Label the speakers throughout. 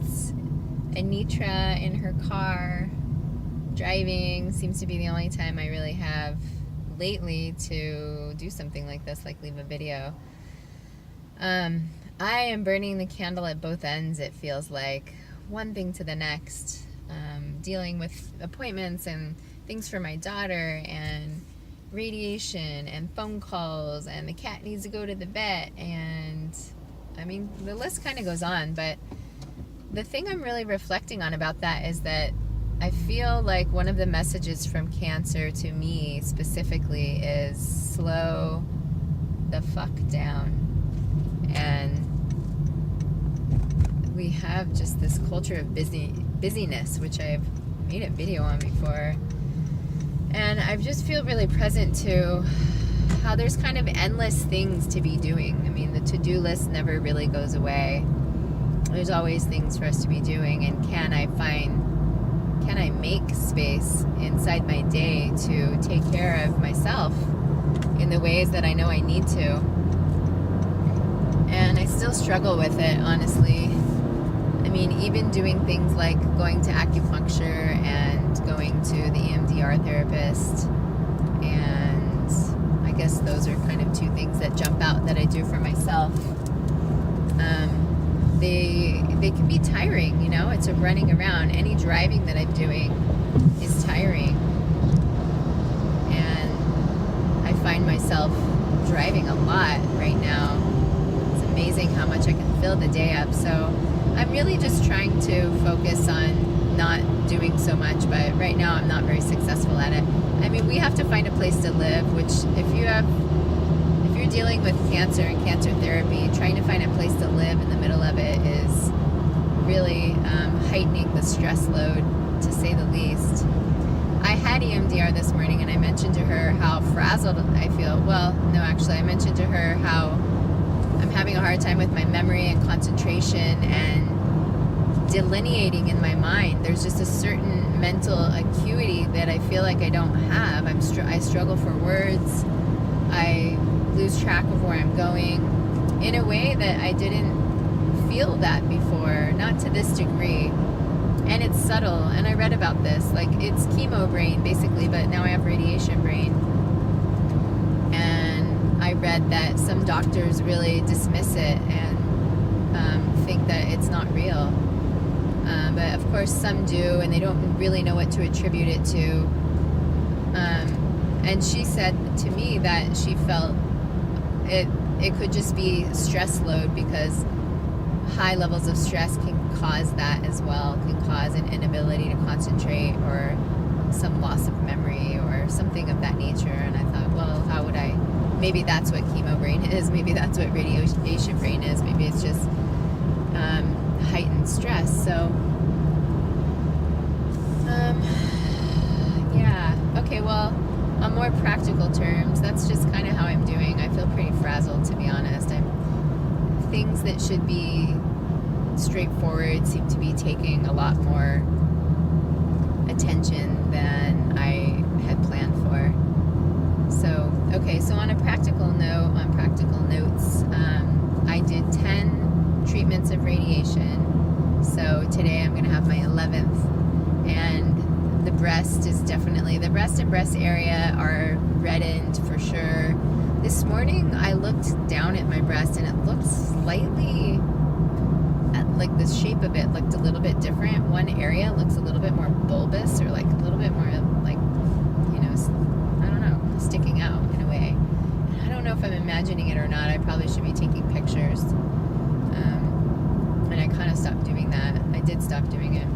Speaker 1: It's Anitra in her car, driving. Seems to be the only time I really have lately to do something like this, like leave a video. I am burning the candle at both ends, it feels like. One thing to the next. Dealing with appointments and things for my daughter and radiation and phone calls, and the cat needs to go to the vet, and I mean, the list kind of goes on. But the thing I'm really reflecting on about that is that I feel like one of the messages from cancer to me specifically is slow the fuck down. And we have just this culture of busyness, which I've made a video on before. And I just feel really present to how there's kind of endless things to be doing. I mean, the to-do list never really goes away. There's always things for us to be doing, and can I make space inside my day to take care of myself in the ways that I know I need to? And I still struggle with it, honestly. I mean, even doing things like going to acupuncture and going to the EMDR therapist, and I guess those are kind of two things that jump out that I do for myself. They can be tiring, you know. It's a running around. Any driving that I'm doing is tiring, and I find myself driving a lot right now. It's amazing how much I can fill the day up. So I'm really just trying to focus on not doing so much, but right now I'm not very successful at it. I mean, we have to find a place to live, which if you're dealing with cancer and cancer therapy, trying to find a place to live in the middle of it is really heightening the stress load, to say the least. I had EMDR this morning, and I mentioned to her how frazzled I feel. Well, no, actually, I mentioned to her how I'm having a hard time with my memory and concentration and delineating in my mind. There's just a certain mental acuity that I feel like I don't have. I struggle for words. I lose track of where I'm going in a way that I didn't feel that before, not to this degree. And it's subtle, and I read about this, like it's chemo brain basically, but now I have radiation brain. And I read that some doctors really dismiss it and think that it's not real. But of course some do, and they don't really know what to attribute it to. And she said to me that she felt it could just be stress load, because high levels of stress can cause that as well, can cause an inability to concentrate or some loss of memory or something of that nature. And I thought, well, how would I, maybe that's what chemo brain is, maybe that's what radiation brain is, maybe it's just heightened stress. So yeah, okay, well, on more practical terms, that's just kind of how I'm doing. I feel pretty frazzled, to be honest. Things that should be straightforward seem to be taking a lot more attention than I had planned for. So, okay, so on a practical note, on practical notes, I did 10 treatments of radiation. So today I'm going to have my 11th, and the breast and breast area are reddened for sure. This morning I looked down at my breast, and it looked slightly, like the shape of it looked a little bit different. One area looks a little bit more bulbous, or like a little bit more like, you know, I don't know, sticking out in a way. And I don't know if I'm imagining it or not. I probably should be taking pictures. And I kind of stopped doing that. I did stop doing it.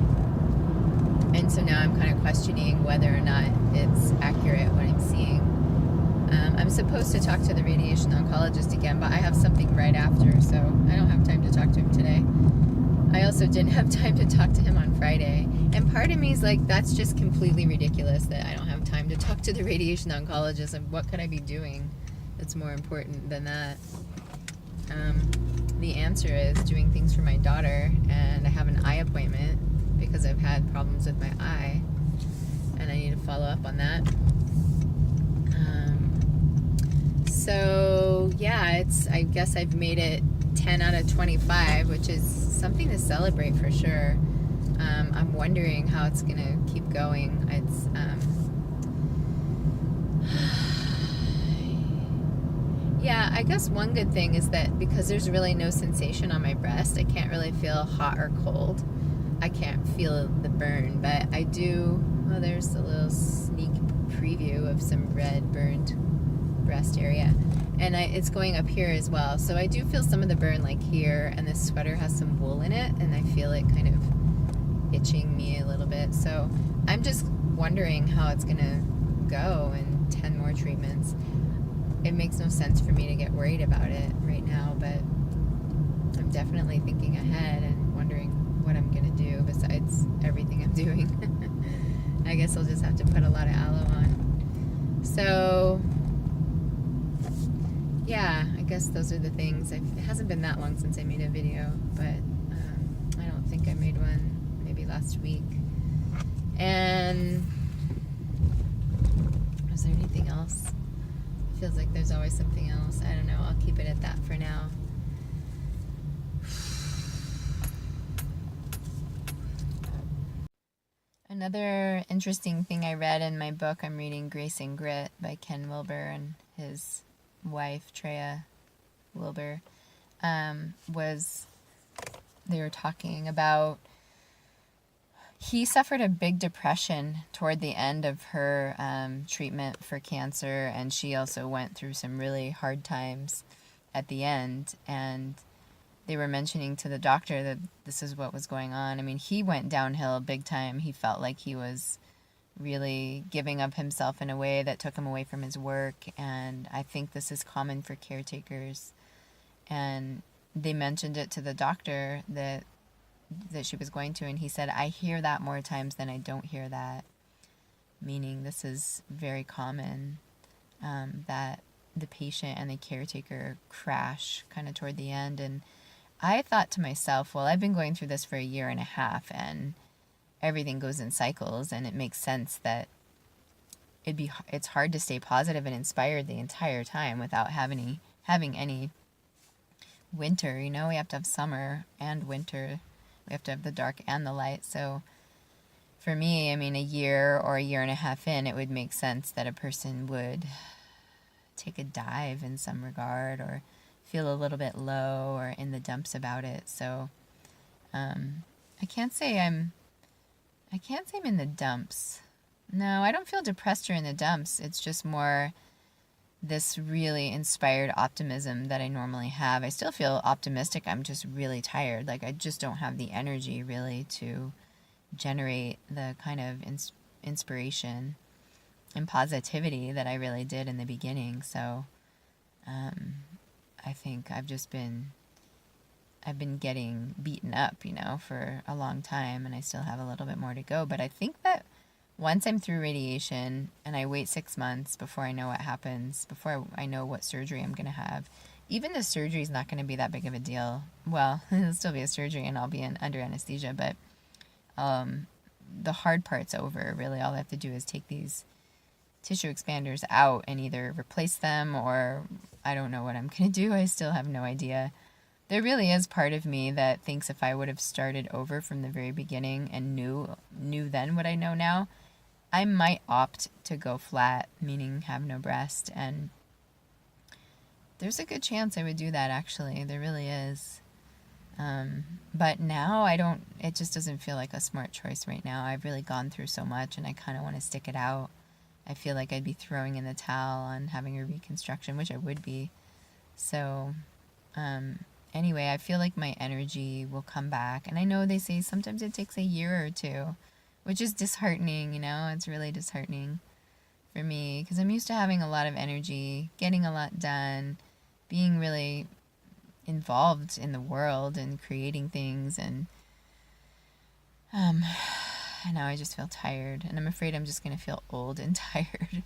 Speaker 1: And so now I'm kind of questioning whether or not it's accurate what I'm seeing. I'm supposed to talk to the radiation oncologist again, but I have something right after, so I don't have time to talk to him today. I also didn't have time to talk to him on Friday. And part of me is like, that's just completely ridiculous that I don't have time to talk to the radiation oncologist, and what could I be doing that's more important than that? The answer is doing things for my daughter, and I have an eye appointment because I've had problems with my eye, and I need to follow up on that. So yeah, I guess I've made it 10 out of 25, which is something to celebrate for sure. I'm wondering how it's going to keep going. It's yeah, I guess one good thing is that because there's really no sensation on my breast, I can't really feel hot or cold. I can't feel the burn, but I do. Well, there's a little sneak preview of some red burned breast area, and it's going up here as well. So I do feel some of the burn, like here, and this sweater has some wool in it, and I feel it kind of itching me a little bit. So I'm just wondering how it's gonna go in 10 more treatments. It makes no sense for me to get worried about it right now, but I'm definitely thinking ahead and wondering what I'm gonna do besides everything I'm doing. I guess I'll just have to put a lot of aloe on. So yeah, I guess those are the things. It hasn't been that long since I made a video, but I don't think I made one maybe last week. And was there anything else? Feels like there's always something else. I don't know. I'll keep it at that for now. Another interesting thing I read in my book, I'm reading Grace and Grit by Ken Wilber and his wife, Treya Wilber, was they were talking about he suffered a big depression toward the end of her treatment for cancer, and she also went through some really hard times at the end, and they were mentioning to the doctor that this is what was going on. I mean, he went downhill big time. He felt like he was really giving up himself in a way that took him away from his work, and I think this is common for caretakers. And they mentioned it to the doctor that she was going to, and he said, I hear that more times than I don't hear that, meaning this is very common, that the patient and the caretaker crash kind of toward the end. And I thought to myself, well, I've been going through this for 1.5 years, and everything goes in cycles, and it makes sense that it's hard to stay positive and inspired the entire time without having any winter. You know, we have to have summer and winter. We have to have the dark and the light. So for me, I mean, 1 year or 1.5 years in, it would make sense that a person would take a dive in some regard or feel a little bit low or in the dumps about it. So I can't say I'm in the dumps. No, I don't feel depressed or in the dumps. It's just more this really inspired optimism that I normally have. I still feel optimistic. I'm just really tired. Like, I just don't have the energy really to generate the kind of inspiration and positivity that I really did in the beginning. So I think I've been getting beaten up, for a long time, and I still have a little bit more to go. But I think that once I'm through radiation and I wait 6 months before I know what happens, before I know what surgery I'm going to have, even the surgery is not going to be that big of a deal. Well, it'll still be a surgery and I'll be under anesthesia, but the hard part's over. Really, all I have to do is take these tissue expanders out and either replace them, or I don't know what I'm going to do. I still have no idea. There really is part of me that thinks if I would have started over from the very beginning and knew then what I know now, I might opt to go flat, meaning have no breast. And there's a good chance I would do that, actually. There really is. But now it just doesn't feel like a smart choice right now. I've really gone through so much and I kind of want to stick it out. I feel like I'd be throwing in the towel on having a reconstruction, which I would be. So, anyway, I feel like my energy will come back. And I know they say sometimes it takes 1 year or 2, which is disheartening, It's really disheartening for me because I'm used to having a lot of energy, getting a lot done, being really involved in the world and creating things. And now I just feel tired. And I'm afraid I'm just going to feel old and tired.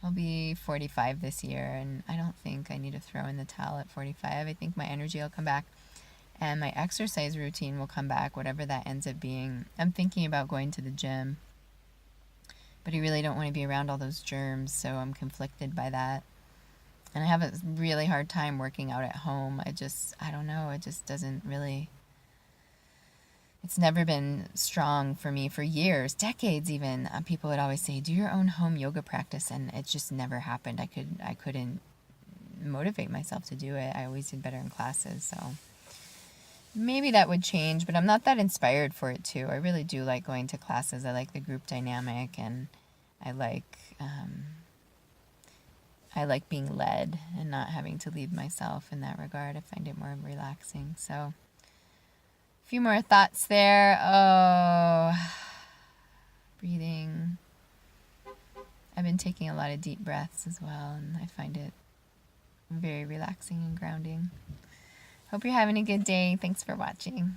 Speaker 1: I'll be 45 this year, and I don't think I need to throw in the towel at 45. I think my energy will come back, and my exercise routine will come back, whatever that ends up being. I'm thinking about going to the gym, but I really don't want to be around all those germs, so I'm conflicted by that. And I have a really hard time working out at home. I don't know, it just doesn't really, it's never been strong for me for years, decades even. People would always say, do your own home yoga practice, and it just never happened. I couldn't motivate myself to do it. I always did better in classes, so maybe that would change, but I'm not that inspired for it too. I really do like going to classes. I like the group dynamic, and I like being led and not having to lead myself in that regard. I find it more relaxing. So a few more thoughts there. Oh, breathing. I've been taking a lot of deep breaths as well, and I find it very relaxing and grounding. Hope you're having a good day. Thanks for watching.